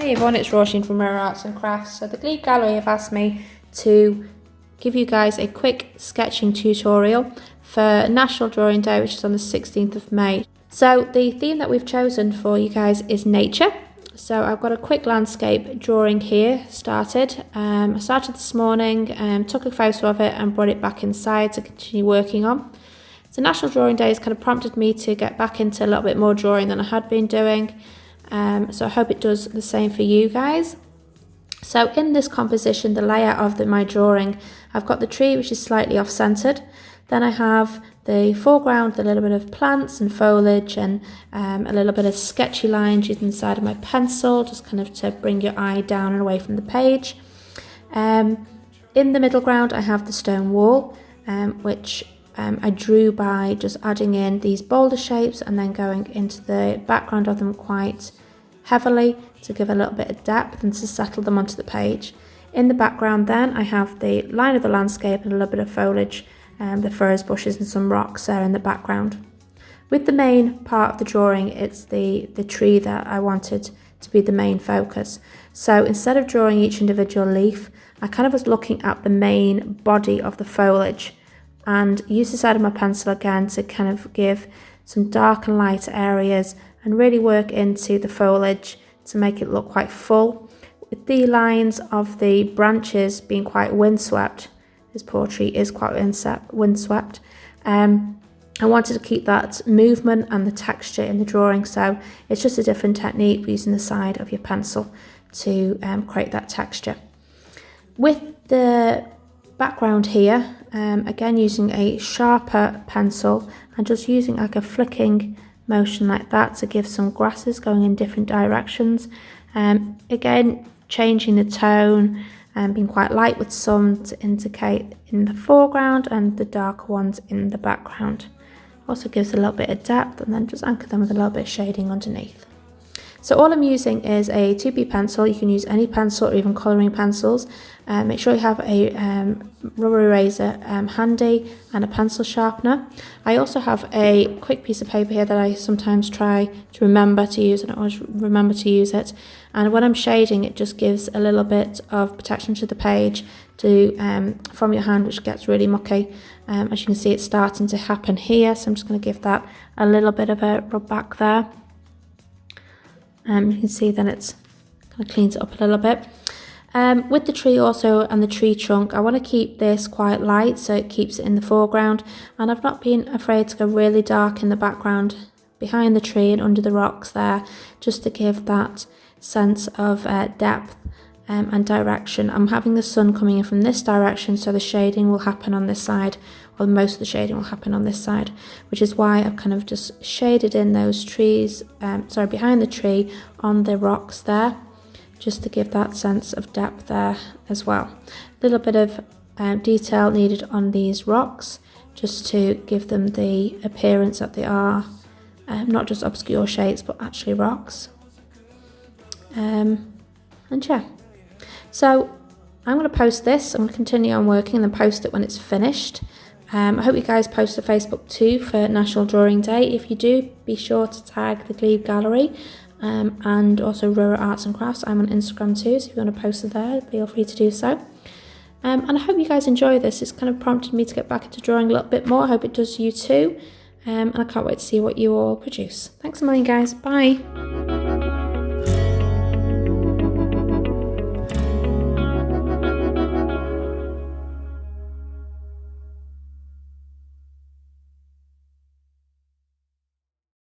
Hi everyone, it's Roisin from Rare Arts and Crafts. So the Glebe Gallery have asked me to give you guys a quick sketching tutorial for National Drawing Day, which is on the 16th of May. So the theme that we've chosen for you guys is nature. So I've got a quick landscape drawing here started. I started this morning, took a photo of it and brought it back inside to continue working on. So National Drawing Day has kind of prompted me to get back into a little bit more drawing than I had been doing. So I hope it does the same for you guys. So in this composition, the layout of my drawing, I've got the tree which is slightly off-centered. Then I have the foreground, a little bit of plants and foliage and a little bit of sketchy lines using the side of my pencil, just kind of to bring your eye down and away from the page. In the middle ground, I have the stone wall, which I drew by just adding in these boulder shapes and then going into the background of them quite heavily to give a little bit of depth and to settle them onto the page. In the background then I have the line of the landscape and a little bit of foliage, the furze bushes and some rocks there in the background. With the main part of the drawing, it's the tree that I wanted to be the main focus. So instead of drawing each individual leaf, I kind of was looking at the main body of the foliage and use the side of my pencil again to kind of give some dark and light areas and really work into the foliage to make it look quite full. With the lines of the branches being quite windswept, this poor tree is quite windswept, I wanted to keep that movement and the texture in the drawing, so it's just a different technique using the side of your pencil to create that texture. With the background here, again using a sharper pencil and just using like a flicking motion like that to give some grasses going in different directions. Again, changing the tone and being quite light with some to indicate in the foreground and the darker ones in the background. Also gives a little bit of depth and then just anchor them with a little bit of shading underneath. So all I'm using is a 2B pencil. You can use any pencil or even colouring pencils. Make sure you have a rubber eraser handy and a pencil sharpener. I also have a quick piece of paper here that I sometimes try to remember to use, and I always remember to use it. And when I'm shading, it just gives a little bit of protection to the page from your hand, which gets really mucky. As you can see, it's starting to happen here, so I'm just going to give that a little bit of a rub back there. You can see then it's kind of cleans it up a little bit. With the tree also and the tree trunk, I want to keep this quite light so it keeps it in the foreground, and I've not been afraid to go really dark in the background behind the tree and under the rocks there, just to give that sense of depth and direction. I'm having the sun coming in from this direction, so the shading will happen on this side, or most of the shading will happen on this side, which is why I've kind of just shaded in those trees, behind the tree on the rocks there, just to give that sense of depth there as well. A little bit of detail needed on these rocks, just to give them the appearance that they are not just obscure shapes, but actually rocks. And yeah. So I'm going to post this, I'm going to continue on working and then post it when it's finished. I hope you guys post to Facebook too for National Drawing Day. If you do, be sure to tag the Glebe Gallery and also Rare Arts and Crafts. I'm on Instagram too, so if you want to post it there, feel free to do so. And I hope you guys enjoy this. It's kind of prompted me to get back into drawing a little bit more. I hope it does you too. And I can't wait to see what you all produce. Thanks a million, guys. Bye.